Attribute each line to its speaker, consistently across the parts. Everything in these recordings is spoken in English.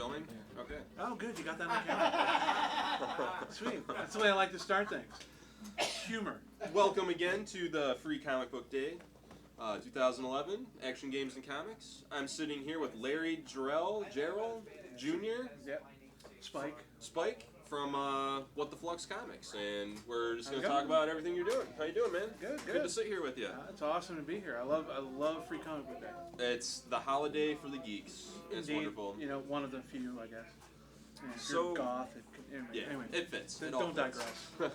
Speaker 1: filming? Okay.
Speaker 2: Oh, good. You got that on camera. Sweet. That's the way I like to start things. Humor.
Speaker 1: Welcome again to the Free Comic Book Day 2011, Action Games and Comics. I'm sitting here with Larry Jarrell Jr.
Speaker 2: Yep.
Speaker 1: Spike from What the Flux Comics, and we're just going to talk about everything you're doing. How you doing, man?
Speaker 2: Good.
Speaker 1: Good to sit here with you.
Speaker 2: It's awesome to be here. I love Free Comic Book Day.
Speaker 1: It's the holiday for the geeks. It's
Speaker 2: Indeed,
Speaker 1: wonderful.
Speaker 2: You know, one of the few, I guess. Yeah, if
Speaker 1: So
Speaker 2: you're goth, anyway,
Speaker 1: it fits. It
Speaker 2: don't
Speaker 1: fits.
Speaker 2: digress.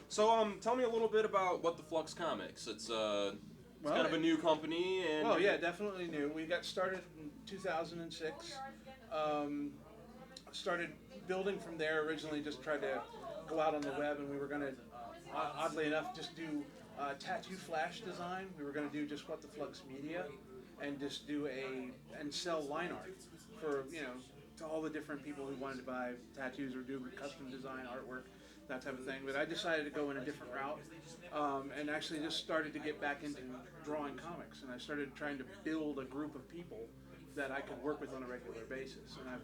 Speaker 1: So, tell me a little bit about What the Flux Comics. It's kind of a new company, and
Speaker 2: well, yeah, definitely new. We got started in 2006. Started building from there. Originally, just tried to go out on the web, and we were going to, oddly enough, just do tattoo flash design. We were going to do just What the Flux Media, and just do and sell line art for to all the different people who wanted to buy tattoos or do custom design artwork, that type of thing. But I decided to go in a different route, and actually just started to get back into drawing comics. And I started trying to build a group of people that I could work with on a regular basis. And I've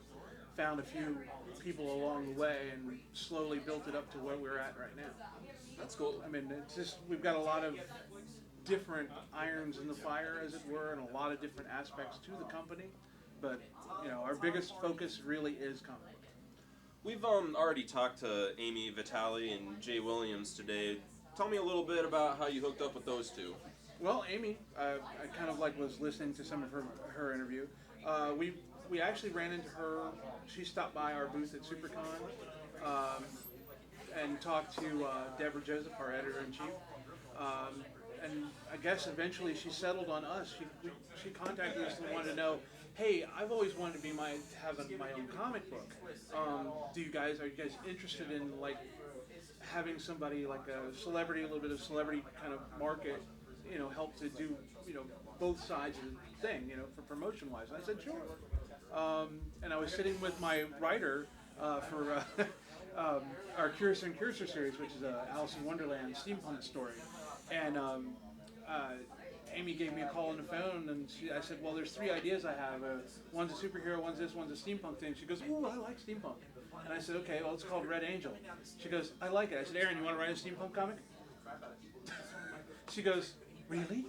Speaker 2: found a few people along the way and slowly built it up to where we're at right now.
Speaker 1: That's cool.
Speaker 2: I mean, it's just, we've got a lot of different irons in the fire, as it were, and a lot of different aspects to the company. But, our biggest focus really is comic book.
Speaker 1: We've already talked to Amy Vitale and Jay Williams today. Tell me a little bit about how you hooked up with those two.
Speaker 2: Well, Amy, I kind of was listening to some of her interview. We actually ran into her. She stopped by our booth at SuperCon and talked to Deborah Joseph, our editor-in-chief. And I guess eventually she settled on us. She contacted us and wanted to know, hey, I've always wanted to have my own comic book. Are you guys interested in having somebody like a celebrity, a little bit of celebrity kind of market, help to do both sides of the thing, for promotion wise? And I said sure. And I was sitting with my writer for our Curious and Curiouser series, which is a Alice in Wonderland steampunk story, and Amy gave me a call on the phone, and I said, well, there's three ideas I have. One's a superhero, one's this, one's a steampunk thing. She goes, ooh, I like steampunk. And I said, okay, well, it's called Red Angel. She goes, I like it. I said, Aaron, you want to write a steampunk comic? She goes, really?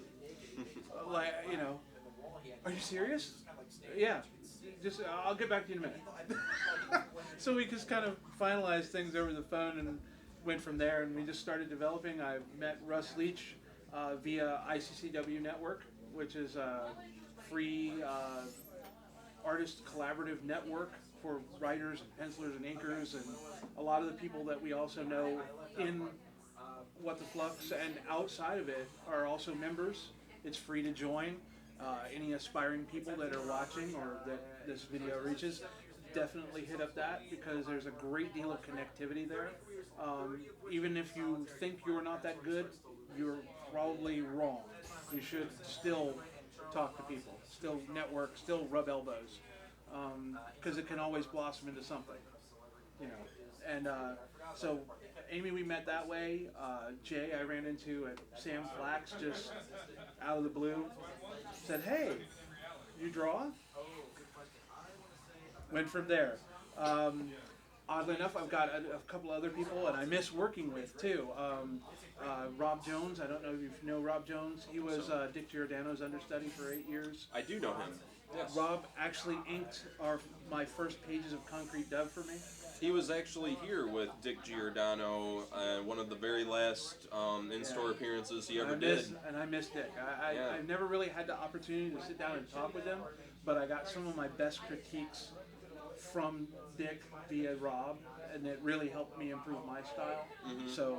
Speaker 2: Are you serious? Yeah. Just, I'll get back to you in a minute. So we just kind of finalized things over the phone and went from there, and we just started developing. I met Russ Leach via ICCW Network, which is a free artist collaborative network for writers and pencilers and inkers, and a lot of the people that we also know in What the Flux and outside of it are also members. It's free to join. Any aspiring people that are watching or that this video reaches, definitely hit up that, because there's a great deal of connectivity there. Even if you think you're not that good, you're probably wrong. You should still talk to people, still network, still rub elbows, because it can always blossom into something, And so Amy, we met that way. Jay, I ran into at Sam Flax just out of the blue. Said, hey, you draw? Went from there. Oddly enough, I've got a couple other people, and I miss working with, too. Rob Jones, I don't know if you know Rob Jones. He was Dick Giordano's understudy for 8 years.
Speaker 1: I do know him. Yes.
Speaker 2: Rob actually inked my first pages of Concrete Dove for me.
Speaker 1: He was actually here with Dick Giordano, one of the very last in-store appearances he ever did.
Speaker 2: And I miss Dick. I've never really had the opportunity to sit down and talk with him, but I got some of my best critiques from Dick via Rob, and it really helped me improve my style. Mm-hmm. So,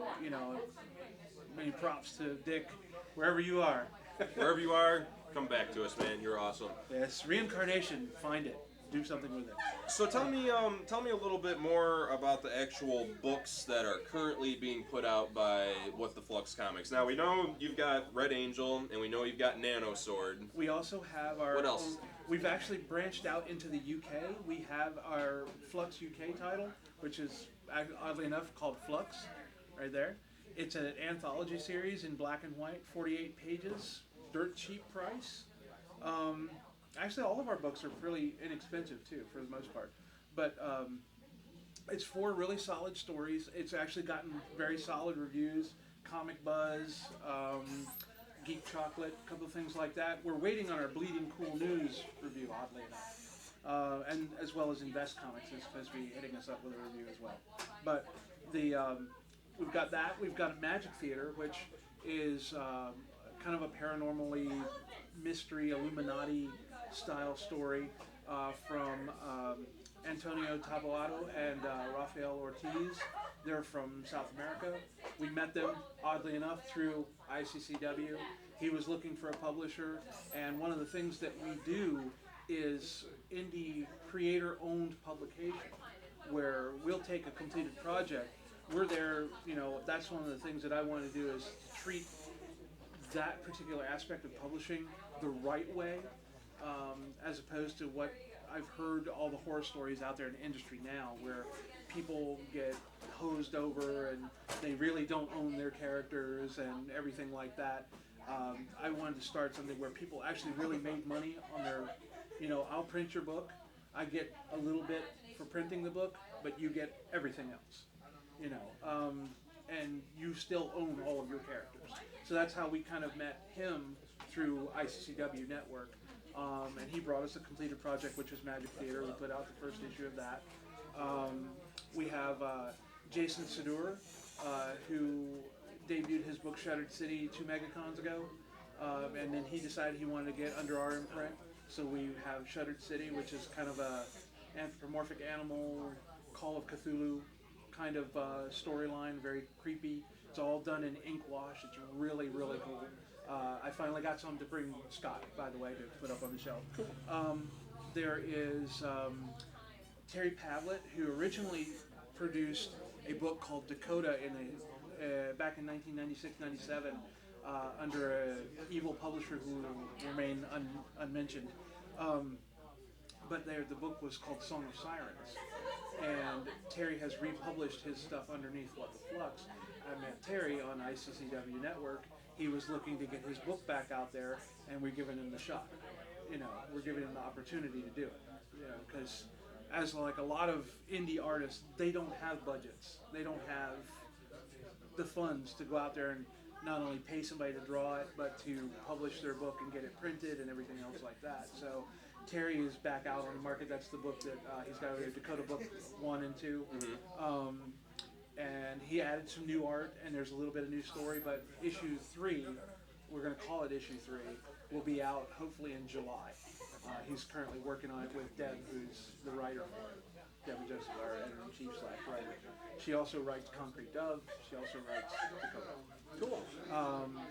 Speaker 2: many props to Dick, wherever you are.
Speaker 1: Wherever you are, come back to us, man. You're awesome.
Speaker 2: Yes, reincarnation. Find it. Do something with it.
Speaker 1: So tell me a little bit more about the actual books that are currently being put out by What the Flux Comics. Now, we know you've got Red Angel, and we know you've got Nano Sword.
Speaker 2: We also have our...
Speaker 1: What else?
Speaker 2: We've actually branched out into the UK. We have our Flux UK title, which is, oddly enough, called Flux, right there. It's an anthology series in black and white, 48 pages, dirt cheap price. Actually, all of our books are fairly inexpensive, too, for the most part. but it's 4 really solid stories. It's actually gotten very solid reviews. Comic Buzz, Geek Chocolate, a couple of things like that. We're waiting on our Bleeding Cool News review, oddly enough, and as well as Invest Comics is supposed to be hitting us up with a review as well. But the we've got that. We've got Magic Theater, which is kind of a paranormally mystery Illuminati style story from Antonio Taboado and Rafael Ortiz. They're from South America. We met them, oddly enough, through ICCW. He was looking for a publisher, and one of the things that we do is indie creator-owned publication, where we'll take a completed project. We're there, that's one of the things that I want to do is treat that particular aspect of publishing the right way, as opposed to what I've heard all the horror stories out there in the industry now, where people get hosed over and they really don't own their characters and everything like that. I wanted to start something where people actually really made money on their, I'll print your book, I get a little bit for printing the book, but you get everything else, and you still own all of your characters. So that's how we kind of met him through ICCW Network. And he brought us a completed project, which was Magic Theater. We put out the first issue of that. We have Jason Sedur, who debuted his book Shuttered City 2 MegaCons ago, and then he decided he wanted to get under our imprint. So we have Shuttered City, which is kind of a anthropomorphic animal, Call of Cthulhu kind of storyline, very creepy. It's all done in ink wash. It's really, really cool. I finally got some to bring Scott, by the way, to put up on the shelf. There is Terry Pavlett, who originally produced a book called Dakota back in 1996-97 under an evil publisher who will remain unmentioned. But the book was called Song of Sirens. And Terry has republished his stuff underneath What the Flux. I met Terry on ICCW Network. He was looking to get his book back out there, and we're giving him the shot. We're giving him the opportunity to do it. Because as like a lot of indie artists, they don't have budgets. They don't have the funds to go out there and not only pay somebody to draw it, but to publish their book and get it printed and everything else like that. So Terry is back out on the market. That's the book that he's got over there, Dakota Book 1 and 2. Mm-hmm. And he added some new art, and there's a little bit of new story, but issue 3, we're going to call it issue 3, will be out hopefully in July. He's currently working on it with Deb, who's the writer for it. Deb Joseph, our editor-in-chief / writer. She also writes Concrete Dove. She also writes Dakota. Cool.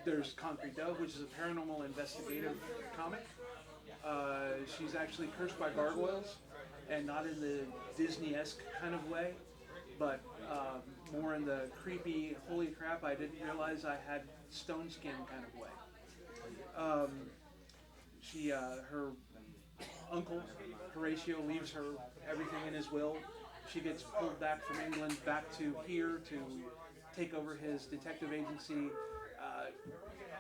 Speaker 2: There's Concrete Dove, which is a paranormal investigative comic. She's actually cursed by gargoyles, and not in the Disney-esque kind of way, but more in the creepy, holy crap, I didn't realize I had stone skin kind of way. Her uncle, Horatio, leaves her everything in his will. She gets pulled back from England back to here to take over his detective agency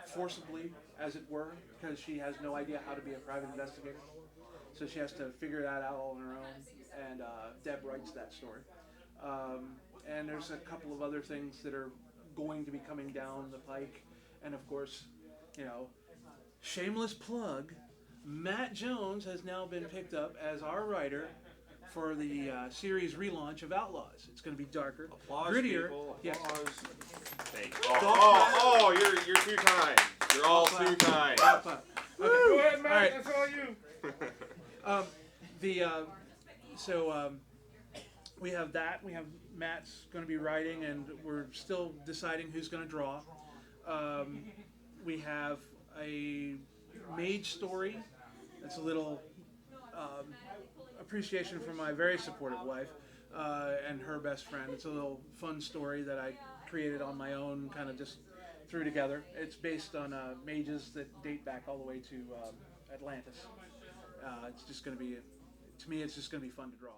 Speaker 2: forcibly, as it were, because she has no idea how to be a private investigator. So she has to figure that out all on her own, and Deb writes that story. And there's a couple of other things that are going to be coming down the pike. And of course, shameless plug, Matt Jones has now been picked up as our writer for the series relaunch of Outlaws. It's going to be darker,
Speaker 1: Applause,
Speaker 2: grittier.
Speaker 1: People.
Speaker 2: Yes.
Speaker 1: Thank you. You're too kind. You're all too kind.
Speaker 2: Okay.
Speaker 3: Go ahead, Matt.
Speaker 2: All right.
Speaker 3: That's all you.
Speaker 2: We have that. We have Matt's going to be writing, and we're still deciding who's going to draw. We have a mage story. That's a little appreciation from my very supportive wife and her best friend. It's a little fun story that I created on my own, kind of just threw together. It's based on mages that date back all the way to Atlantis. It's just going to be, to me, it's just going to be fun to draw.